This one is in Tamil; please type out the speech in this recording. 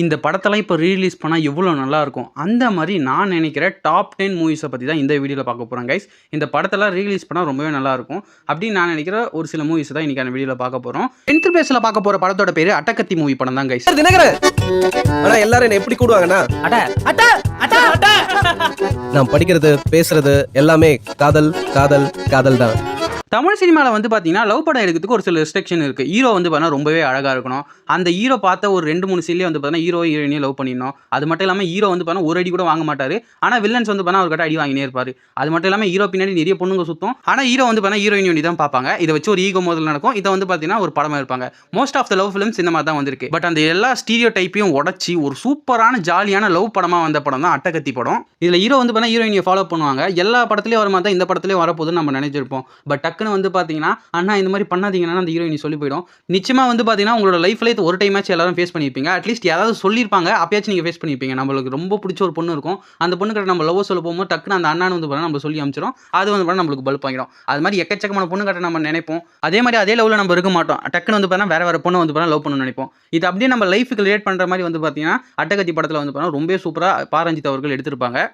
இந்த படத்தெல்லாம் இப்போ ரீலீஸ் பண்ணால் எவ்வளோ நல்லாயிருக்கும். அந்த மாதிரி நான் நினைக்கிற டாப் 10 மூவிஸை பற்றி தான் இந்த வீடியோவில் பார்க்க போகிறேன் கைஸ். இந்த படத்தெல்லாம் ரீலீஸ் பண்ணால் ரொம்பவே நல்லாயிருக்கும் அப்படின்னு நான் நினைக்கிற ஒரு சில மூவிஸ் தான் இன்றைக்கான வீடியோவில் பார்க்க போகிறோம். 10th பிளேஸில் பார்க்க போகிற படத்தோட பேர் அட்டகத்தி மூவி படம் தான் கைஸ். ஆனா எல்லாரும் என்ன எப்படி கூடுவாங்கன்னா நான் படிக்கிறது பேசுறது எல்லாமே காதல் காதல் காதல் தான். தமிழ் சினிமாவில் வந்து பார்த்தீங்கன்னா லவ் படம் எடுக்கிறதுக்கு ஒரு சில ரெஸ்ட்ரிக்ஷன் இருக்குது. ஹீரோ வந்து பார்த்தீங்கன்னா ரொம்பவே அழகாக இருக்கணும். அந்த ஹீரோ பார்த்த ஒரு 2-3 சீன்லேயே வந்து பார்த்தீங்கன்னா ஹீரோ ஹீரோயினையும் லவ் பண்ணிடணும். அது மட்டும் இல்லாமல் ஹீரோ வந்து பார்த்தீங்கன்னா ஒரு அடி கூட வாங்க மாட்டார். ஆனால் வில்லன்ஸ் வந்து பார்த்தீங்கன்னா அவர்கிட்ட அடி வாங்கினே இருப்பார். அது மட்டும் இல்லாமல் ஹீரோ பின்னாடி நிறைய பொண்ணுங்க சுற்றும். ஆனால் ஹீரோ வந்து பார்த்தீங்கன்னா ஹீரோயின் வேண்டி தான் பார்ப்பாங்க. இதை வச்சு ஒரு ஈகோ மோதல் நடக்கும். இதை வந்து பார்த்தீங்கன்னா ஒரு படமாக இருப்பாங்க. Most of the love films இந்த மாதிரி தான் வந்திருக்கு. பட் அந்த எல்லா ஸ்டீரியோ டைப்பையும் உடச்சி ஒரு சூப்பரான ஜாலியான லவ் படமாக வந்த படம் தான் அட்டகத்தி படம். இதில் ஹீரோ வந்து பார்த்தீங்கன்னா ஹீரோயினை ஃபாலோ பண்ணுவாங்க. எல்லா படத்துலேயும் வர மாதிரி தான் இந்த படத்துலேயும் வரப்போகுதுன்னு நம்ம நினைச்சிருப்போம். பட் டக்குன்னு வந்து பார்த்தீங்கன்னா அண்ணா இந்த மாதிரி பண்ணாதீங்கன்னா அந்த ஹீரோயினி சொல்லி போயிடும். நிச்சயமாக வந்து பார்த்தீங்கன்னா உங்களோட லைஃப்ல ஒரு டைம் ஆச்சு எல்லாரும் ஃபேஸ் பண்ணியிருப்பீங்க. அட்லீஸ்ட் யாராவது சொல்லியிருப்பாங்க, அப்பயாச்சும் நீங்கள் ஃபேஸ் பண்ணியிருப்பீங்க. நம்மளுக்கு ரொம்ப பிடிச்ச ஒரு பொண்ணு இருக்கும். அந்த பொண்ணு கிட்ட நம்ம லவ் சொல்ல போகும்போது டக்குன்னு அந்த அண்ணான்னு வந்து நம்ம சொல்லி அமிச்சிடும். அது வந்து நம்மளுக்கு பல்ப் ஆகிடும். அது மாதிரி எக்கச்சக்கமான பொண்ணு கிட்ட நம்ம நினைப்போம். அதே மாதிரி அதே லெவலில் நம்ம இருக்க மாட்டோம். டக்குன்னு வந்து பார்த்தீங்கன்னா வேற பொண்ணு வந்து லவ் பண்ணணும்னு நினைப்போம். இது அப்படியே நம்ம லைஃபுக்கு ரிலேட் பண்ணுற மாதிரி வந்து பார்த்தீங்கன்னா அட்டகத்தி படத்தில் வந்து பார்த்தீங்கன்னா ரொம்ப சூப்பராக பாரஞ்சித் அவர்கள் எடுத்திருப்பாங்க.